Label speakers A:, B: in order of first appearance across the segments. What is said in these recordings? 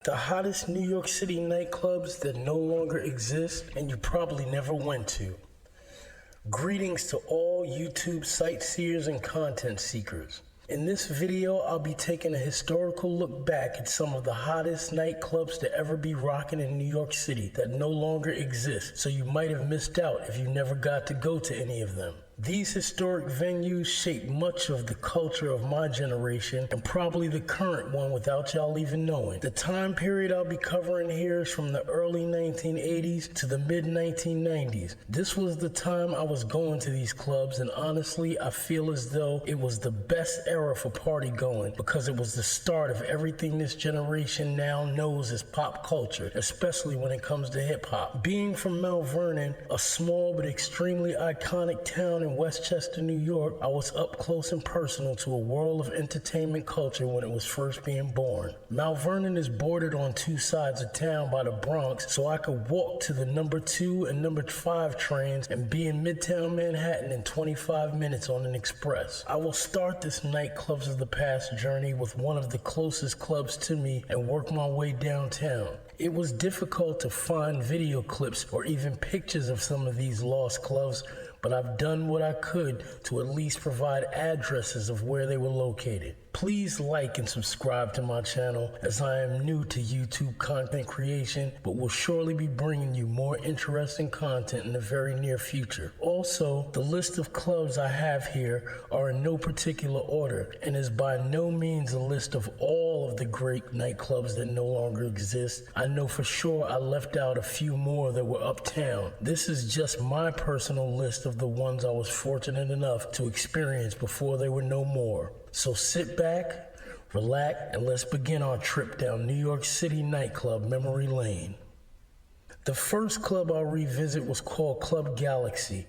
A: The hottest New York City nightclubs that no longer exist and you probably never went to. Greetings to all YouTube sightseers and content seekers. In this video, I'll be taking a historical look back at some of the hottest nightclubs to ever be rocking in New York City that no longer exist, so you might have missed out if you never got to go to any of them. These historic venues shaped much of the culture of my generation and probably the current one without y'all even knowing. The time period I'll be covering here is from the early 1980s to the mid 1990s. This was the time I was going to these clubs, and honestly I feel as though it was the best era for party going because it was the start of everything this generation now knows as pop culture, especially when it comes to hip hop. Being from Mount Vernon, a small but extremely iconic town in Westchester, New York, I was up close and personal to a world of entertainment culture when it was first being born. Mount Vernon is bordered on two sides of town by the Bronx, so I could walk to the number 2 and number 5 trains and be in Midtown Manhattan in 25 minutes on an express. I will start this Nightclubs of the Past journey with one of the closest clubs to me and work my way downtown. It was difficult to find video clips or even pictures of some of these lost clubs, but I've done what I could to at least provide addresses of where they were located. Please like and subscribe to my channel, as I am new to YouTube content creation, but will surely be bringing you more interesting content in the very near future. Also, the list of clubs I have here are in no particular order and is by no means a list of all of the great nightclubs that no longer exist. I know for sure I left out a few more that were uptown. This is just my personal list of the ones I was fortunate enough to experience before they were no more. So sit back, relax, and let's begin our trip down New York City nightclub memory lane. The first club I'll revisit was called Club Galaxy.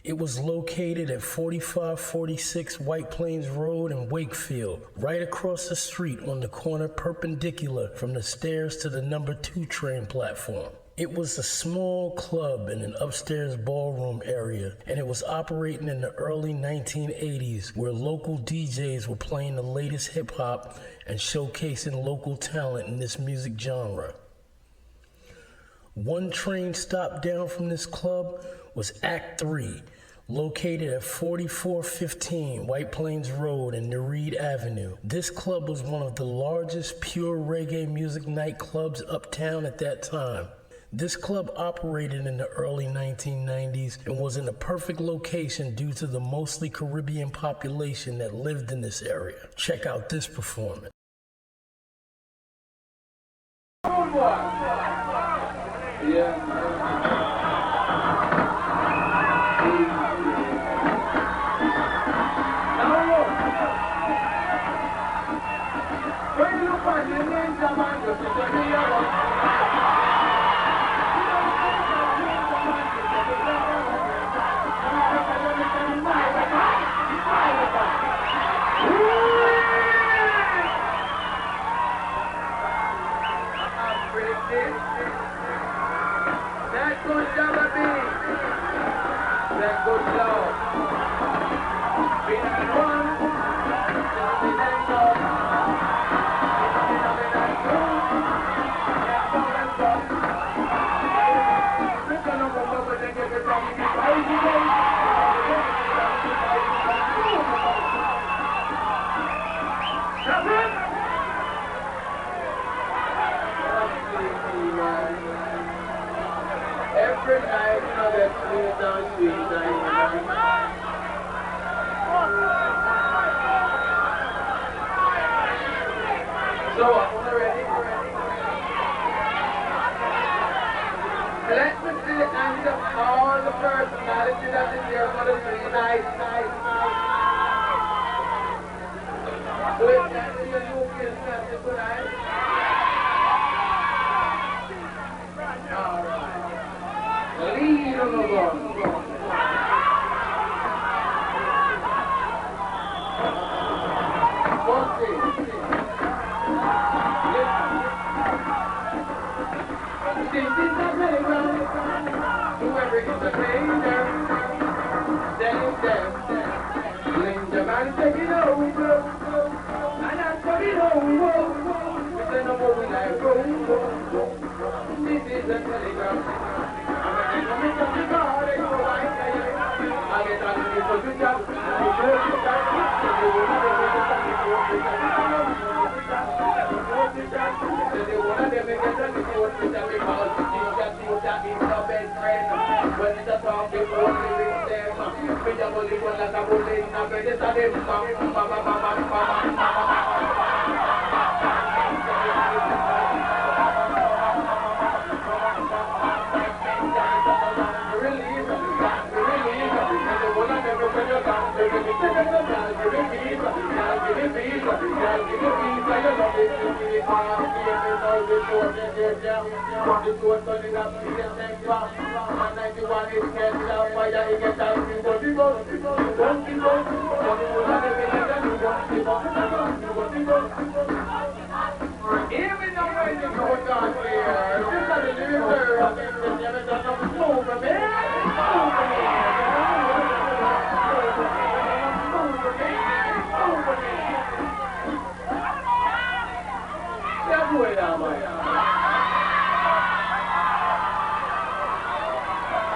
A: It was located at 4546 White Plains Road in Wakefield, right across the street on the corner perpendicular from the stairs to the number 2 train platform. It was a small club in an upstairs ballroom area, and it was operating in the early 1980s, where local DJs were playing the latest hip-hop and showcasing local talent in this music genre. One train stop down from this club was Act 3, located at 4415 White Plains Road and Nereid Avenue. This club was one of the largest pure reggae music nightclubs uptown at that time. This club operated in the early 1990s and was in a perfect location due to the mostly Caribbean population that lived in this area. Check out this performance.
B: Every night, you know, that's sweet down sweet night. So, ready? Let me see the hands of all the personalities that is here for the 3 nights. So if that's your new kids, that's a good night. Alright. Lead on the Lord. Whoever gets a painter, Sling the man, take it over, and that's what it over. We say no more, we like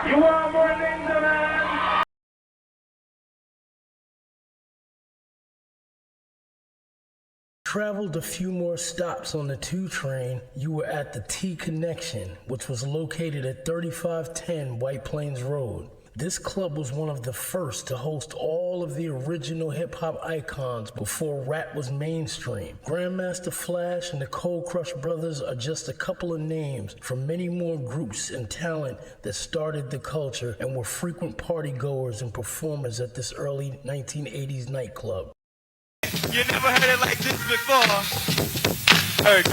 B: You want more things, man?
A: Traveled a few more stops on the 2 train, you were at the T Connection, which was located at 3510 White Plains Road. This club was one of the first to host all of the original hip-hop icons before rap was mainstream. Grandmaster Flash and the Cold Crush Brothers are just a couple of names from many more groups and talent that started the culture and were frequent party goers and performers at this early 1980s nightclub.
C: You never heard it like this before. Heard.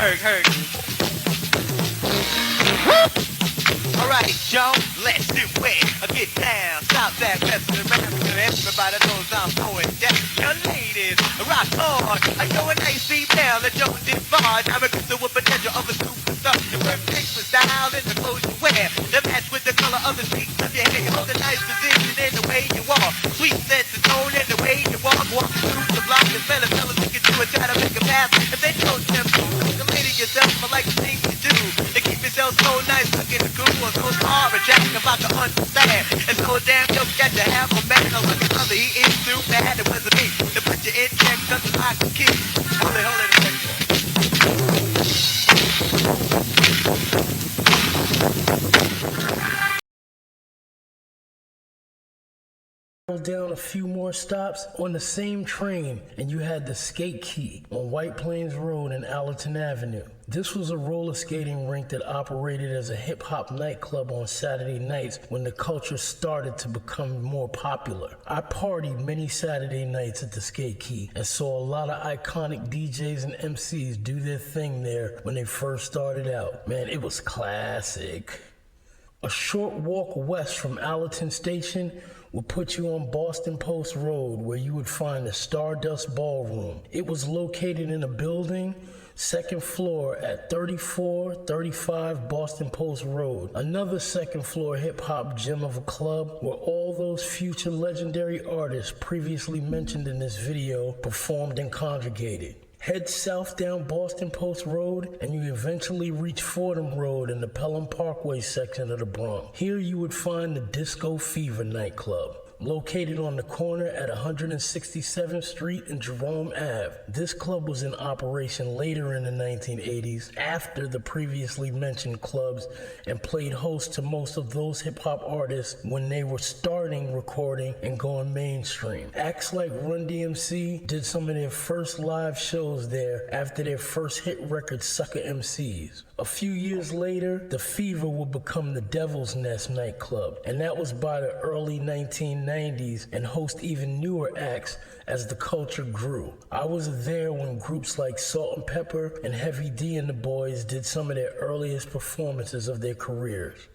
C: Alright, Joe, let's do it. Get down, stop that messing around. Everybody knows I'm going down. Your ladies, rock on. I go and they see down the Joe did far. I'm a crystal with potential of a superstar. The perfect style in the clothes you wear. The match with the color of the streets of your hair. Hold a nice position in the way you walk. Sweet sense of tone in the way you walk. Walk through the block and fellas you can do it. Try to make a pass. If they don't them the lady yourself, I like the things you do. They keep yourself so nice, looking the cool. So far, a jack about to understand. And so damn, you got to have a man. Now look at brother, he is too bad. It wasn't me to put you in check, something I can keep. Hold it a second.
A: Down a few more stops on the same train, and you had the Skate Key on White Plains Road and Allerton Avenue. This was a roller skating rink that operated as a hip-hop nightclub on Saturday nights when the culture started to become more popular. I partied many Saturday nights at the Skate Key and saw a lot of iconic DJs and MCs do their thing there when they first started out. Man, it was classic. A short walk west from Allerton Station would put you on Boston Post Road, where you would find the Stardust Ballroom. It was located in a building, second floor at 3435 Boston Post Road. Another second floor hip-hop gem of a club where all those future legendary artists previously mentioned in this video performed and congregated. Head south down Boston Post Road and you eventually reach Fordham Road in the Pelham Parkway section of the Bronx. Here you would find the Disco Fever nightclub, located on the corner at 167th Street and Jerome Ave. This club was in operation later in the 1980s after the previously mentioned clubs and played host to most of those hip-hop artists when they were starting recording and going mainstream. Acts like Run DMC did some of their first live shows there after their first hit record Sucker MCs. A few years later, the Fever would become the Devil's Nest nightclub, and that was by the early 1990s and host even newer acts as the culture grew. I was there when groups like Salt and Pepper and Heavy D and the Boys did some of their earliest performances of their careers.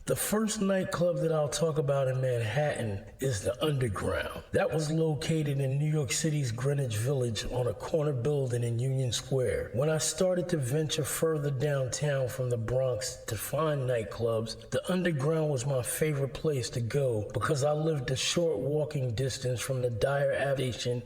A: The first nightclub that I'll talk about in Manhattan is the Underground. That was located in New York City's Greenwich Village on a corner building in Union Square. When I started to venture further downtown from the Bronx to find nightclubs, the Underground was my favorite place to go because I lived a short walking distance from the Dyer Ave station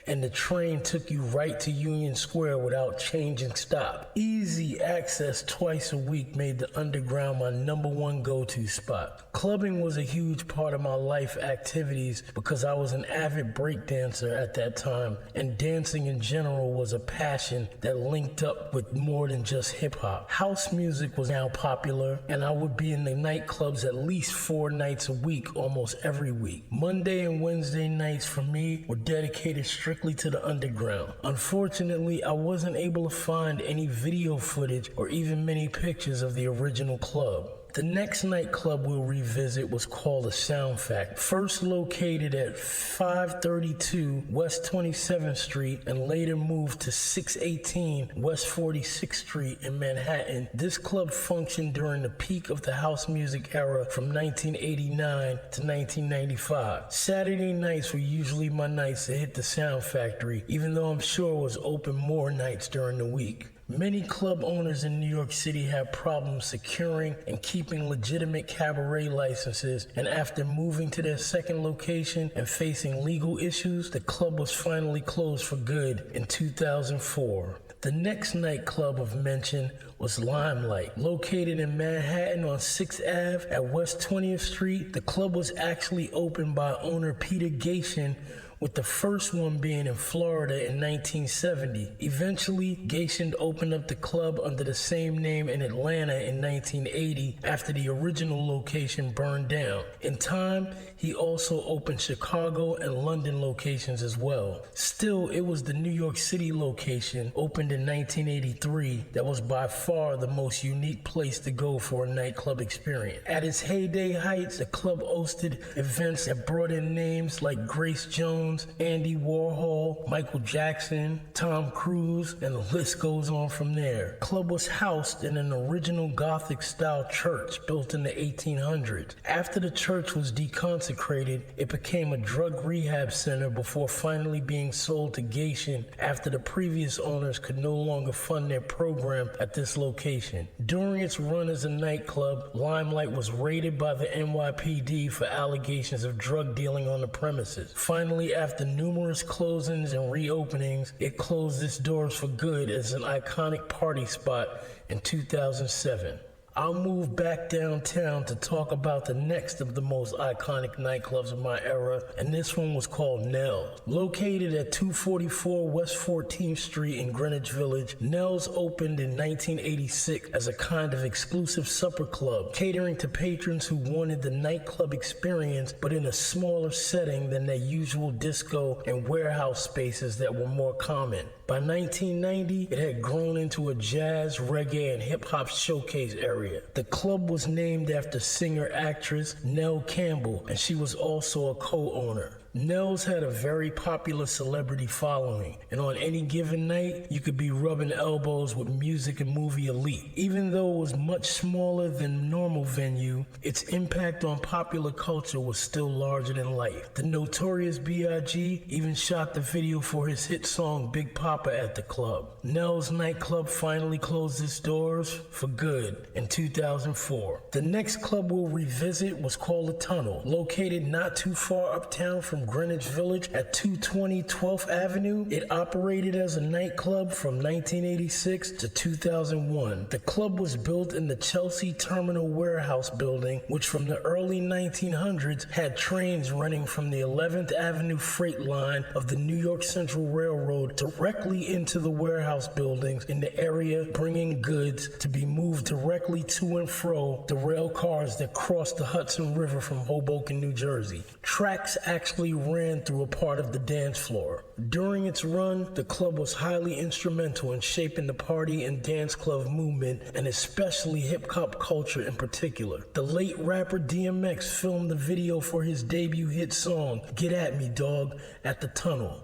A: and the train took you right to Union Square without changing stop. Easy access twice a week made the underground my #1 go-to spot. Clubbing was a huge part of my life activities because I was an avid breakdancer at that time, and dancing in general was a passion that linked up with more than just hip-hop. House music was now popular, and I would be in the nightclubs at least 4 nights a week, almost every week. Monday and Wednesday nights for me were dedicated strictly to the underground. Unfortunately, I wasn't able to find any video footage or even many pictures of the original club. The next nightclub we'll revisit was called the Sound Fact. First located at 532 West 27th Street and later moved to 618 West 46th Street in Manhattan, this club functioned during the peak of the house music era from 1989 to 1995. Saturday nights were usually my nights to hit the Sound Factory, even though I'm sure it was open more nights during the week. Many club owners in New York City have problems securing and keeping legitimate cabaret licenses, and after moving to their second location and facing legal issues, the club was finally closed for good in 2004. The next nightclub of mention was Limelight. Located in Manhattan on 6th Ave at West 20th Street, the club was actually opened by owner Peter Gatien, with the first one being in Florida in 1970. Eventually, Gatien opened up the club under the same name in Atlanta in 1980 after the original location burned down. In time, he also opened Chicago and London locations as well. Still, it was the New York City location, opened in 1983, that was by far the most unique place to go for a nightclub experience. At its heyday heights, the club hosted events that brought in names like Grace Jones, Andy Warhol, Michael Jackson, Tom Cruise, and the list goes on from there. The club was housed in an original Gothic-style church built in the 1800s. After the church was deconsecrated, it became a drug rehab center before finally being sold to Gatien after the previous owners could no longer fund their program at this location. During its run as a nightclub, Limelight was raided by the NYPD for allegations of drug dealing on the premises. Finally, after numerous closings and reopenings, it closed its doors for good as an iconic party spot in 2007. I'll move back downtown to talk about the next of the most iconic nightclubs of my era, and this one was called Nell's. Located at 244 West 14th Street in Greenwich Village, Nell's opened in 1986 as a kind of exclusive supper club, catering to patrons who wanted the nightclub experience, but in a smaller setting than their usual disco and warehouse spaces that were more common. By 1990, it had grown into a jazz, reggae, and hip-hop showcase area. The club was named after singer-actress Nell Campbell, and she was also a co-owner. Nell's had a very popular celebrity following, and on any given night, you could be rubbing elbows with music and movie elite. Even though it was much smaller than normal venue, its impact on popular culture was still larger than life. The Notorious B.I.G. even shot the video for his hit song Big Papa at the club. Nell's nightclub finally closed its doors for good in 2004. The next club we'll revisit was called The Tunnel. Located not too far uptown from Greenwich Village at 220 12th Avenue, it operated as a nightclub from 1986 to 2001. The club was built in the Chelsea Terminal Warehouse building, which from the early 1900s had trains running from the 11th Avenue freight line of the New York Central Railroad directly into the warehouse buildings in the area, bringing goods to be moved directly to and fro the rail cars that crossed the Hudson River from Hoboken, New Jersey. Tracks actually ran through a part of the dance floor. During its run, the club was highly instrumental in shaping the party and dance club movement, and especially hip-hop culture in particular. The late rapper DMX filmed the video for his debut hit song, Get At Me Dog, at the Tunnel.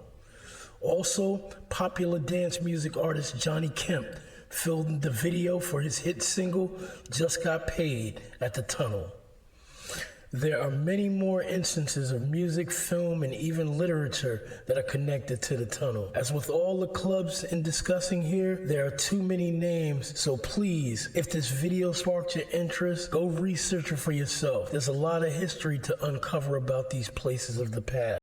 A: Also, popular dance music artist Johnny Kemp filmed the video for his hit single, Just Got Paid, at the Tunnel. There are many more instances of music, film, and even literature that are connected to the tunnel. As with all the clubs in discussing here, there are too many names, so please, if this video sparked your interest, go research it for yourself. There's a lot of history to uncover about these places of the past.